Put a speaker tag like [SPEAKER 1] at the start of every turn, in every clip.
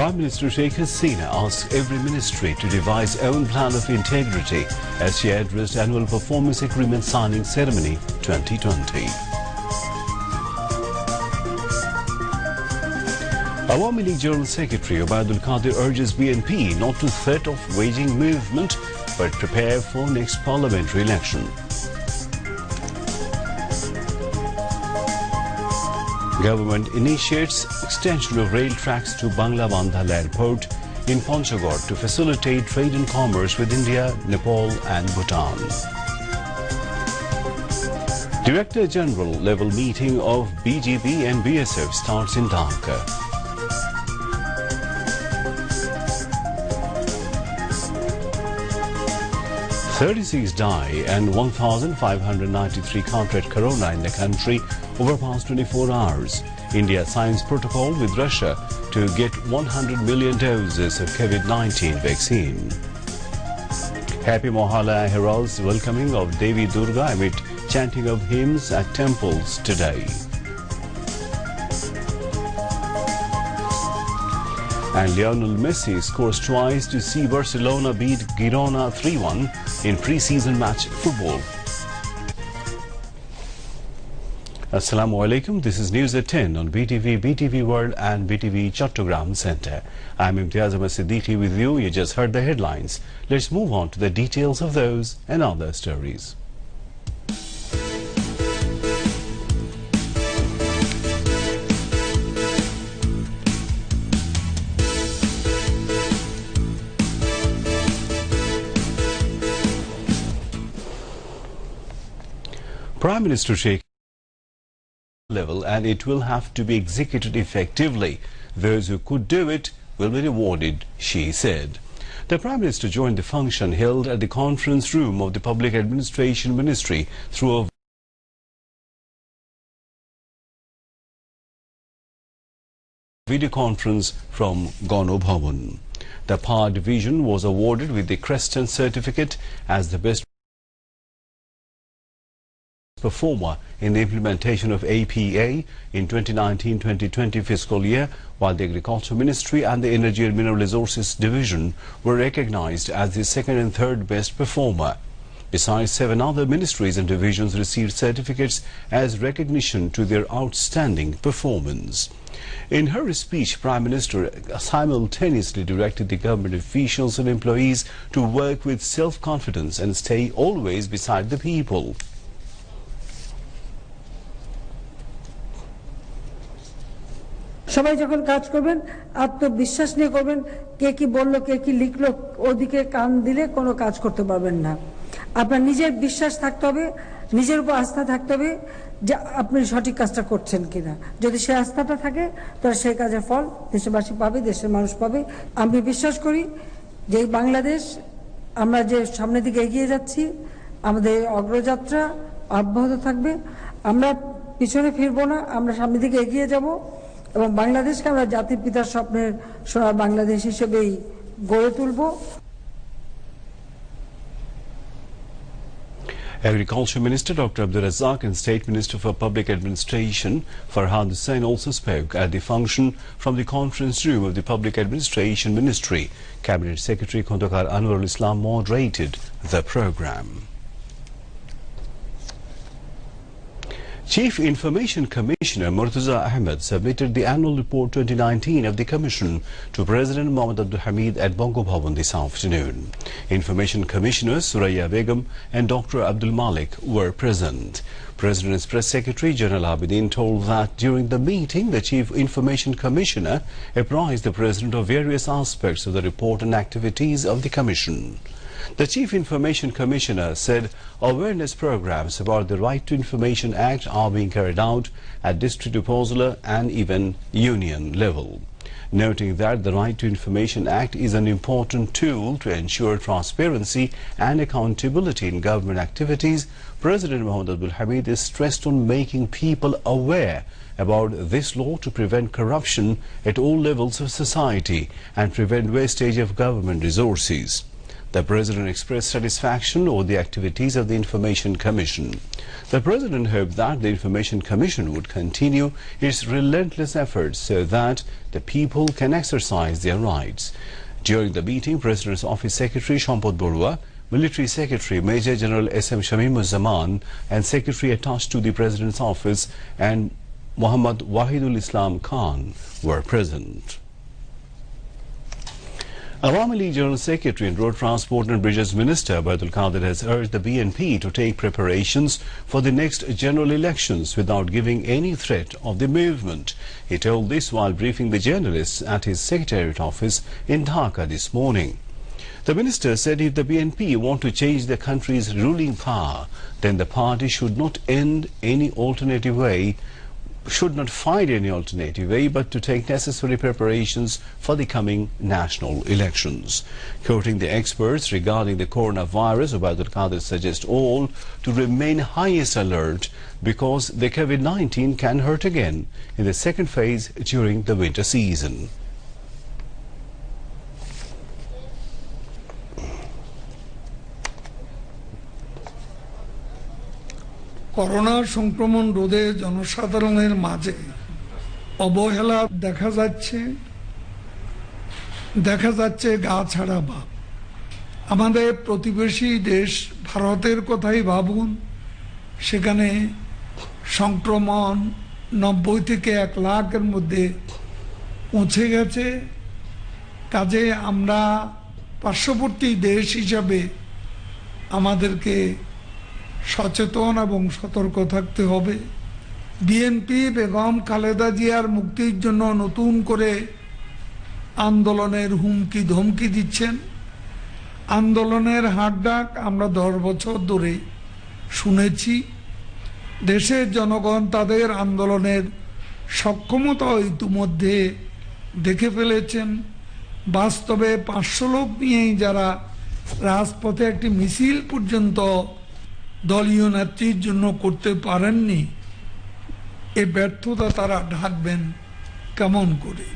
[SPEAKER 1] Prime Minister Sheikh Hasina asked every ministry to devise own plan of integrity as she addressed Annual Performance Agreement Signing Ceremony 2020. Awami League General Secretary Obaidul Qadir urges BNP not to threat of waging movement but prepare for next parliamentary election. Government initiates extension of rail tracks to Bangla Airport in Panchagod to facilitate trade and commerce with India, Nepal and Bhutan. Director General level meeting of BTV and BSF starts in Dhaka. "36 die and 1,593 contract corona in the country over past 24 hours. India signs protocol with Russia to get 100 million doses of COVID-19 vaccine. Happy Mohala heralds welcoming of Devi Durga amid chanting of hymns at temples today. And Lionel Messi scores twice to see Barcelona beat Girona 3-1 in pre-season match football. Assalamu alaikum. This is News at 10 on BTV, BTV World and BTV Chattogram Center. I'm Imtiaz Ahmed Siddiqui with you. You just heard the headlines. Let's move on to the details of those and other stories. Prime Minister Sheikh level, and it will have to be executed effectively. Those who could do it will be rewarded, she said. The Prime Minister joined the function held at the conference room of the Public Administration Ministry through a video conference from Gano Bhavan. The PAR division was awarded with the Creston certificate as the best performer in the implementation of APA in 2019-2020 fiscal year, while the Agriculture Ministry and the Energy and Mineral Resources Division were recognized as the second and third best performer. Besides, 7 other ministries and divisions received certificates as recognition to their outstanding performance. In her speech, Prime Minister simultaneously directed the government officials and employees to work with self-confidence and stay always beside the people.
[SPEAKER 2] সবাই যখন কাজ করবেন আত্মবিশ্বাস নিয়ে করবেন কে কি বললো কে কি লিখলো ওদিকে কান দিলে কোনো কাজ করতে পারবেন না আপনার নিজের বিশ্বাস থাকতে হবে নিজের উপর আস্থা থাকতে হবে যে আপনি সঠিক কাজটা করছেন কিনা যদি সেই আস্থাটা থাকে তাহলে সেই কাজের ফল দেশবাসী পাবে দেশের মানুষ পাবে আমি বিশ্বাস করি যে বাংলাদেশ আমরা যে সামনের দিকে এগিয়ে যাচ্ছি আমাদের অগ্রযাত্রা অব্যাহত থাকবে আমরা পিছনে ফিরবো না আমরা সামনের দিকে এগিয়ে যাব এবং বাংলাদেশকে আমরা জাতির পিতার স্বপ্নের সোনার বাংলাদেশ হিসেবেই গড়ে তুলব।
[SPEAKER 1] Agriculture Minister Dr. Abdul Razak and State Minister for Public Administration Farhad Hussain also spoke at the function from the conference room of the Public Administration Ministry. Cabinet Secretary Khondokar Anwarul Islam moderated the program. Chief Information Commissioner Murtaza Ahmed submitted the Annual Report 2019 of the Commission to President Mohammad Abdul Hamid at Bongo Bhavan this afternoon. Information Commissioners Suraya Begum and Dr. Abdul Malik were present. President's Press Secretary General Abidin told that during the meeting, the Chief Information Commissioner apprised the President of various aspects of the report and activities of the Commission. The Chief Information Commissioner said awareness programs about the Right to Information Act are being carried out at district upazila and even union level. Noting that the Right to Information Act is an important tool to ensure transparency and accountability in government activities, President Mohammad Abdul Hamid is stressed on making people aware about this law to prevent corruption at all levels of society and prevent wastage of government resources. The President expressed satisfaction over the activities of the Information Commission. The President hoped that the Information Commission would continue its relentless efforts so that the people can exercise their rights. During the meeting, President's Office Secretary Shampod Borua, Military Secretary Major General S.M. Shamimuzzaman and Secretary attached to the President's Office and Muhammad Wahidul Islam Khan were present. Awami League General Secretary and Road Transport and Bridges Minister Abdul Qadir has urged the BNP to take preparations for the next general elections without giving any threat of the movement. He told this while briefing the journalists at his Secretariat office in Dhaka this morning. The minister said if the BNP want to change the country's ruling power, then the party should not find any alternative way, but to take necessary preparations for the coming national elections. Quoting the experts regarding the coronavirus, Abdul Qadir suggests all to remain highest alert because the COVID-19 can hurt again in the second phase during the winter season.
[SPEAKER 3] Corona সংক্রমণ রোধে জনসাধারণের মাঝে অবহেলা দেখা যাচ্ছে গা ছাড়া ভাব। আমাদের প্রতিবেশী দেশ ভারতের কথাই ভাবুন, সেখানে সংক্রমণ 90 থেকে 1 লাখের মধ্যে পৌঁছে গেছে। কাজে আমরা পার্শ্ববর্তী দেশ হিসাবে আমাদেরকে সচেতন এবং সতর্ক থাকতে হবে। বিএনপি বেগম খালেদা জিয়ার মুক্তির জন্য নতুন করে আন্দোলনের হুমকি ধমকি দিচ্ছেন। আন্দোলনের হাকডাক আমরা 10 বছর ধরে শুনেছি। দেশের জনগণ তাদের আন্দোলনের সক্ষমতা ইতিমধ্যে দেখে ফেলেছেন। বাস্তবে 500 লোক নিয়েই যারা রাজপথে একটি মিছিল পর্যন্ত দলীয় নেত্রীর জন্য করতে পারেননি, এই ব্যর্থতা তারা ঢাকবেন কেমন করে?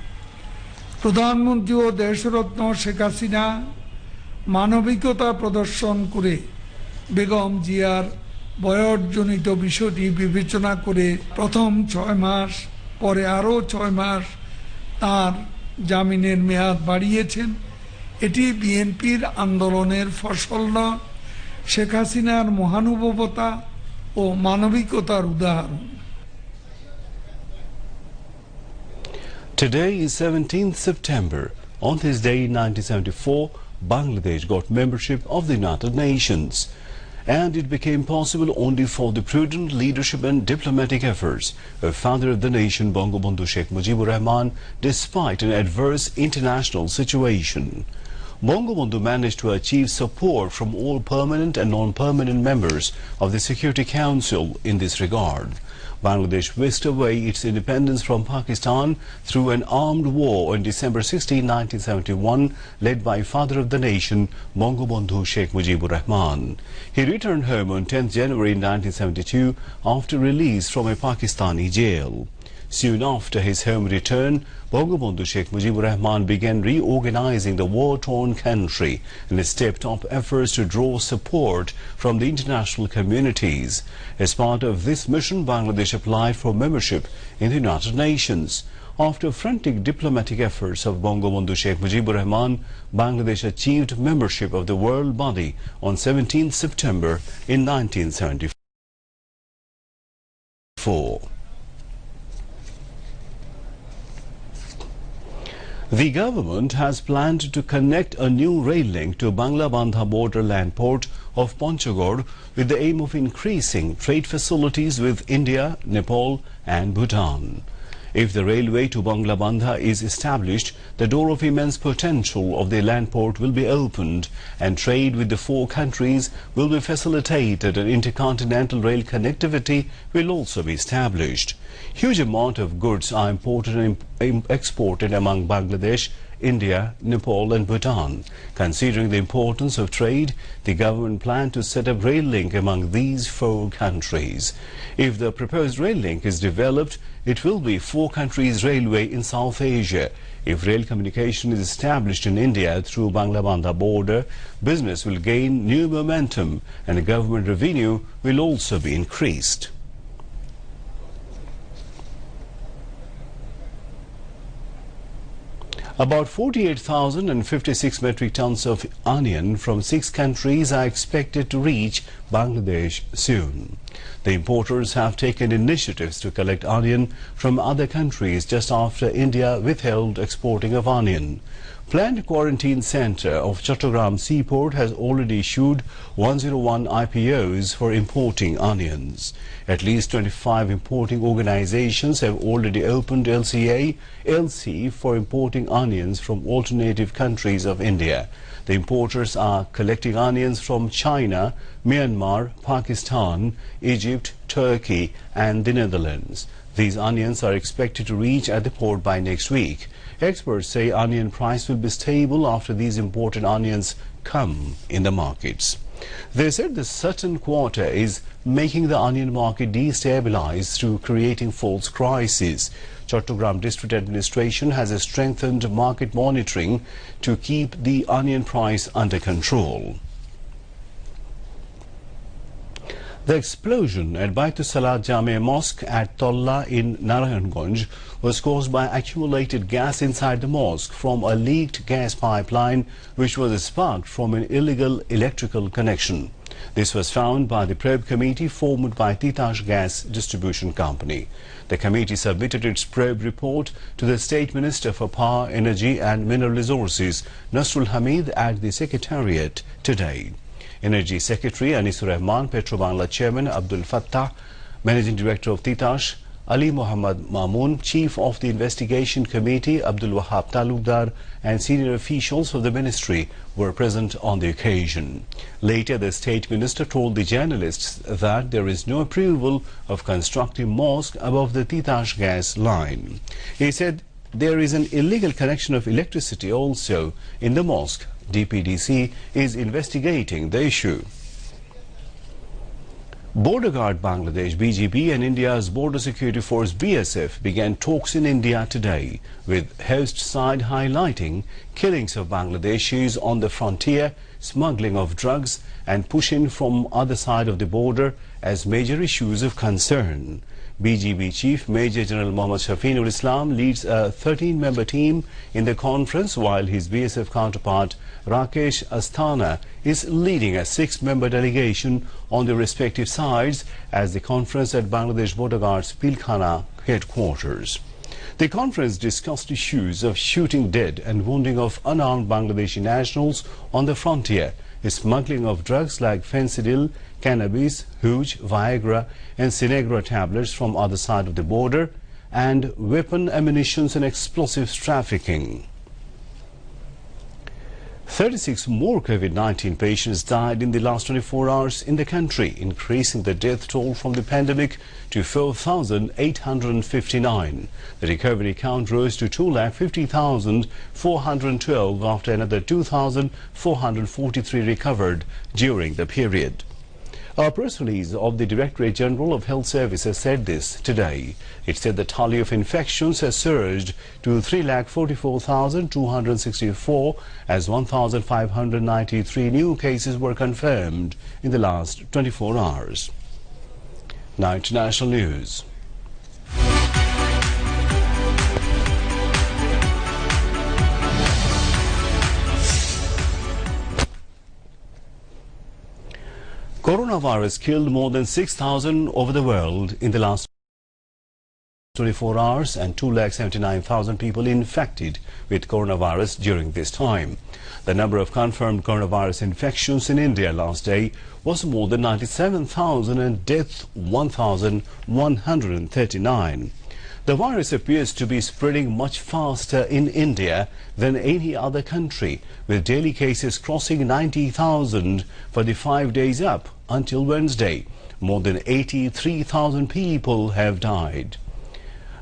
[SPEAKER 3] প্রধানমন্ত্রী ও দেশরত্ন শেখ হাসিনা মানবিকতা প্রদর্শন করে বেগম জিয়ার বয়সজনিত বিষয়টি বিবেচনা করে প্রথম 6 মাস, পরে আরও 6 মাস তার জামিনের মেয়াদ বাড়িয়েছেন। এটি বিএনপির আন্দোলনের ফসল নয়, শেখ হাসিনার মহানুভবতা ও মানবিকতার উদাহরণ।
[SPEAKER 1] Today is 17th September. On this day in 1974, Bangladesh got membership of the United Nations. And it became possible only for the prudent leadership and diplomatic efforts of father of the nation Bangabandhu Sheikh Mujibur Rahman despite an adverse international situation. Bangabandhu managed to achieve support from all permanent and non-permanent members of the Security Council in this regard. Bangladesh whisked away its independence from Pakistan through an armed war on December 16, 1971, led by father of the nation Bangabandhu Sheikh Mujibur Rahman. He returned home on 10th January 1972 after release from a Pakistani jail. Soon after his home return, Bangabandhu Sheikh Mujibur Rahman began reorganizing the war-torn country and stepped up efforts to draw support from the international communities. As part of this mission, Bangladesh applied for membership in the United Nations. After frantic diplomatic efforts of Bangabandhu Sheikh Mujibur Rahman, Bangladesh achieved membership of the world body on 17th September in 1974. The government has planned to connect a new rail link to Bangla-Bandha borderland port of Panchagod with the aim of increasing trade facilities with India, Nepal and Bhutan. If the railway to Bangla-Bandha is established, the door of immense potential of the land port will be opened and trade with the 4 countries will be facilitated and intercontinental rail connectivity will also be established. Huge amount of goods are imported and exported among Bangladesh, India, Nepal and Bhutan. Considering the importance of trade, the government planned to set up rail link among these 4 countries. If the proposed rail link is developed, it will be 4 countries' railway in South Asia. If rail communication is established in India through Bangla border, business will gain new momentum and government revenue will also be increased. About 48,056 metric tons of onion from 6 countries are expected to reach Bangladesh soon. The importers have taken initiatives to collect onion from other countries just after India withheld exporting of onion. Planned Quarantine Center of Chattogram Seaport has already issued 101 IPOs for importing onions. At least 25 importing organizations have already opened LC for importing onions from alternative countries of India. The importers are collecting onions from China, Myanmar, Pakistan, Egypt, Turkey and the Netherlands. These onions are expected to reach at the port by next week. Experts say onion price will be stable after these imported onions come in the markets. They said the certain quarter is making the onion market destabilized through creating false crises. Chattogram District Administration has strengthened market monitoring to keep the onion price under control. The explosion at Baitul Salat Jame Mosque at Tolla in Narayanganj was caused by accumulated gas inside the mosque from a leaked gas pipeline which was sparked from an illegal electrical connection. This was found by the probe committee formed by Titash Gas Distribution Company. The committee submitted its probe report to the State Minister for Power, Energy and Mineral Resources, Nasrul Hamid, at the Secretariat today. Energy Secretary Anisur Rahman, Petro Bangla Chairman Abdul Fattah, Managing Director of Titash Ali Muhammad Mamoon, Chief of the Investigation Committee Abdul Wahab Talukdar and senior officials of the ministry were present on the occasion. Later, the State Minister told the journalists that there is no approval of constructing mosque above the Titash gas line. He said there is an illegal connection of electricity also in the mosque. DPDC is investigating the issue. Border Guard Bangladesh BGB and India's Border Security Force BSF began talks in India today, with host side highlighting killings of Bangladeshis on the frontier, smuggling of drugs and pushing from other side of the border as major issues of concern. BGB Chief Major General Mohammad Shafiqul Islam leads a 13-member team in the conference, while his BSF counterpart Rakesh Asthana is leading a 6-member delegation on the respective sides as the conference at Bangladesh Border Guard's Pilkhana headquarters. The conference discussed issues of shooting dead and wounding of unarmed Bangladeshi nationals on the frontier, smuggling of drugs like fentanyl, cannabis, hooch, Viagra and Cinegra tablets from other side of the border, and weapon, ammunition and explosives trafficking. 36 more COVID-19 patients died in the last 24 hours in the country, increasing the death toll from the pandemic to 4,859. The recovery count rose to 2,50,412 after another 2,443 recovered during the period. A press release of the Directorate General of Health Services said this today. It said the tally of infections has surged to 3,44,264 as 1,593 new cases were confirmed in the last 24 hours. Now international news. Coronavirus killed more than 6,000 over the world in the last 24 hours and 2,79,000 people infected with coronavirus during this time. The number of confirmed coronavirus infections in India last day was more than 97,000 and deaths 1,139. The virus appears to be spreading much faster in India than any other country, with daily cases crossing 90,000 for the 5 days up until Wednesday. More than 83,000 people have died.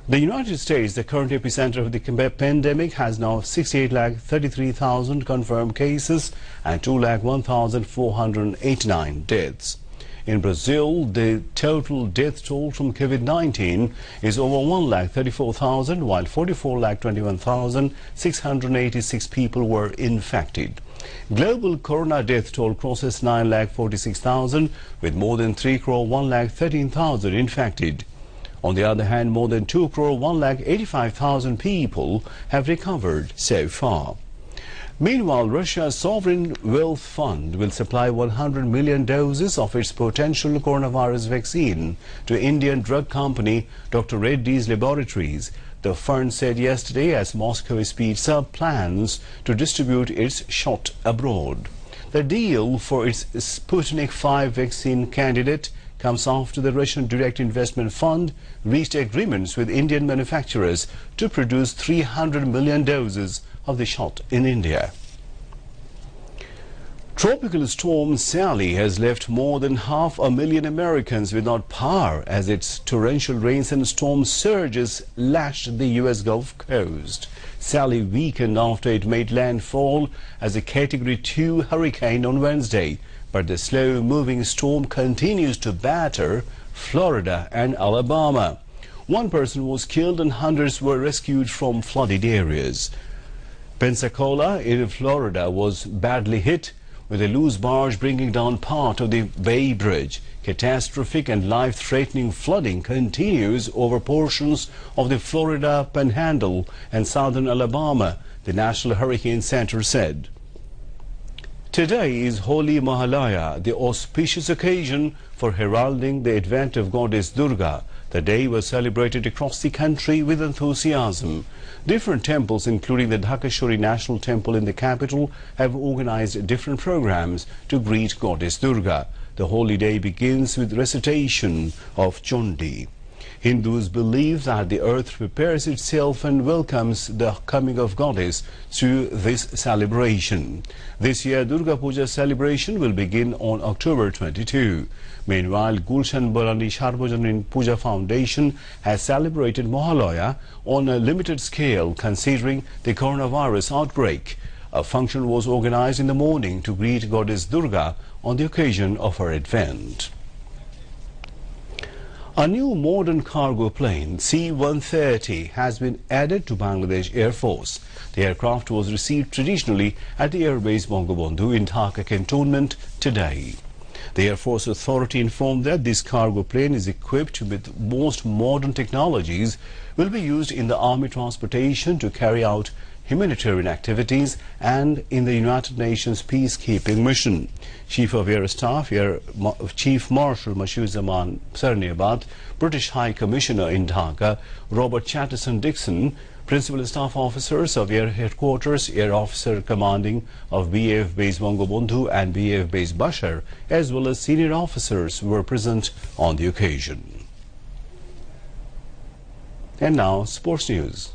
[SPEAKER 1] The United States, the current epicenter of the pandemic, has now 68,33,000 confirmed cases and 2,01,489 deaths. In Brazil, the total death toll from COVID-19 is over 1,34,000, while 44,21,686 people were infected. Global corona death toll crosses 9,46,000, with more than 3 crore 1,13,000 infected. On the other hand, more than 2 crore 1,85,000 people have recovered so far. Meanwhile, Russia's Sovereign Wealth Fund will supply 100 million doses of its potential coronavirus vaccine to Indian drug company Dr. Reddy's Laboratories. The fund said yesterday as Moscow speeds up plans to distribute its shot abroad. The deal for its Sputnik V vaccine candidate comes after the Russian Direct Investment Fund reached agreements with Indian manufacturers to produce 300 million doses of the shot in India. Tropical storm Sally has left more than 500,000 Americans without power as its torrential rains and storm surges lashed the U.S. Gulf Coast. Sally weakened after it made landfall as a Category 2 hurricane on Wednesday, but the slow-moving storm continues to batter Florida and Alabama. One person was killed and hundreds were rescued from flooded areas. Pensacola in Florida was badly hit, with a loose barge bringing down part of the Bay Bridge. Catastrophic and life-threatening flooding continues over portions of the Florida Panhandle and southern Alabama, the National Hurricane Center said. Today is Holi Mahalaya, the auspicious occasion for heralding the advent of goddess Durga. The day was celebrated across the country with enthusiasm. Different temples, including the Dhakeshwari National Temple in the capital, have organized different programs to greet goddess Durga. The holy day begins with recitation of Chondi. Hindus believe that the earth prepares itself and welcomes the coming of goddess through this celebration. This year, Durga Puja celebration will begin on October 22. Meanwhile, Gulshan Barani Sarvajanin Puja Foundation has celebrated Mahalaya on a limited scale considering the coronavirus outbreak. A function was organized in the morning to greet goddess Durga on the occasion of her advent. A new modern cargo plane, C-130, has been added to Bangladesh Air Force. The aircraft was received traditionally at the airbase Bangabandhu in Dhaka Cantonment today. The Air Force Authority informed that this cargo plane is equipped with most modern technologies, will be used in the Army transportation to carry out humanitarian activities and in the United Nations peacekeeping mission. Chief of Air Staff, Chief Marshal Mashuzaman Sarniabat, British High Commissioner in Dhaka, Robert Chatterson Dixon, Principal Staff Officers of Air Headquarters, Air Officer Commanding of BAF Base Bangabandhu and BAF Base Bashar, as well as senior officers were present on the occasion. And now, sports news.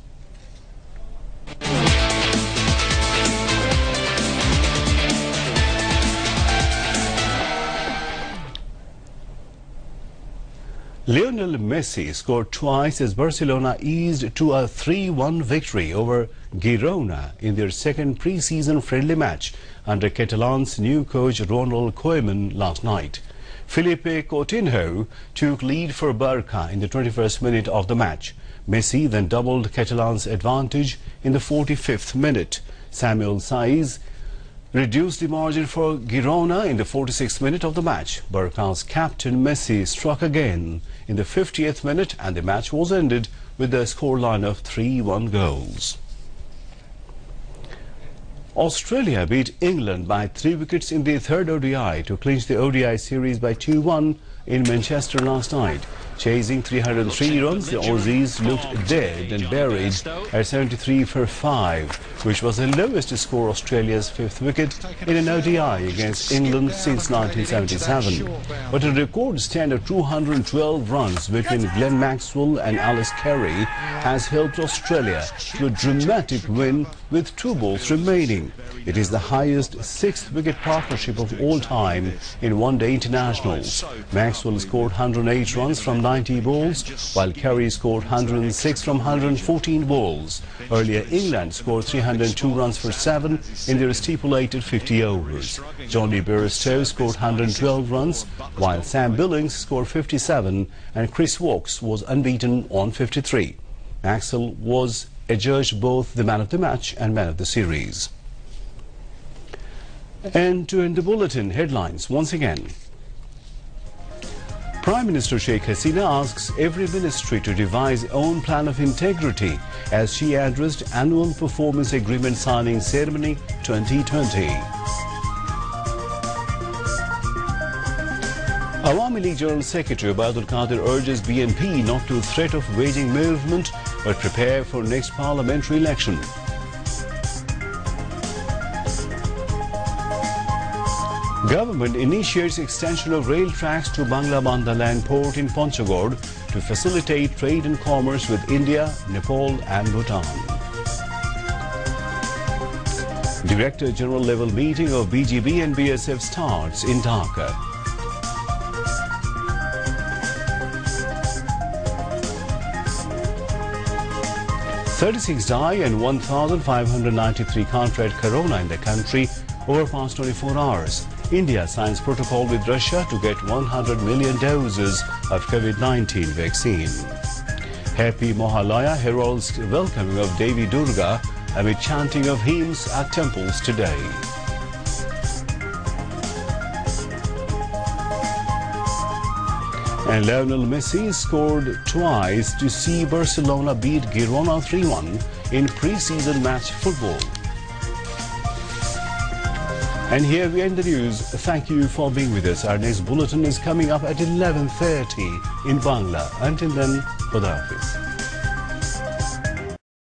[SPEAKER 1] Lionel Messi scored twice as Barcelona eased to a 3-1 victory over Girona in their second pre-season friendly match under Catalan's new coach Ronald Koeman last night. Felipe Coutinho took lead for Barca in the 21st minute of the match. Messi then doubled Catalan's advantage in the 45th minute. Samuel Saiz reduced the margin for Girona in the 46th minute of the match. Barca's captain Messi struck again in the 50th minute and the match was ended with a scoreline of 3-1 goals. Australia beat England by 3 wickets in the third ODI to clinch the ODI series by 2-1 in Manchester last night. Chasing 303 runs, the Aussies looked dead and buried at 73 for 5, which was the lowest score Australia's fifth wicket in an ODI against England since 1977. But a record stand of 212 runs between Glenn Maxwell and Alice Carey has helped Australia to a dramatic win with 2 balls remaining. It is the highest 6th wicket partnership of all time in one-day internationals. Maxwell scored 108 runs from 9 190 balls, while Kerry scored 106 from 114 balls. Earlier, England scored 302 runs for 7 in their stipulated 50 overs. Johnny Bairstow scored 112 runs, while Sam Billings scored 57 and Chris Wokes was unbeaten on 53. Axel was adjudged both the man of the match and man of the series. And to end the bulletin, headlines once again. Prime Minister Sheikh Hasina asks every ministry to devise own plan of integrity as she addressed annual performance agreement signing ceremony 2020. Awami League General Secretary Abdul Qadir urges BNP not to threat of waging movement but prepare for next parliamentary election. Government initiates extension of rail tracks to Bangla land port in Panchagod to facilitate trade and commerce with India, Nepal and Bhutan. Director General level meeting of BGB and BSF starts in Dhaka. "36 die and 1,593 contract corona in the country over past 24 hours. India signs protocol with Russia to get 100 million doses of COVID-19 vaccine. Happy Mohalaya heralds welcoming of Devi Durga amid chanting of hymns at temples today. And Lionel Messi scored twice to see Barcelona beat Girona 3-1 in pre-season match football. And here we end the news. Thank you for being with us. Our next bulletin is coming up at 11:30 in Bangla. Until then, Khuda Hafiz.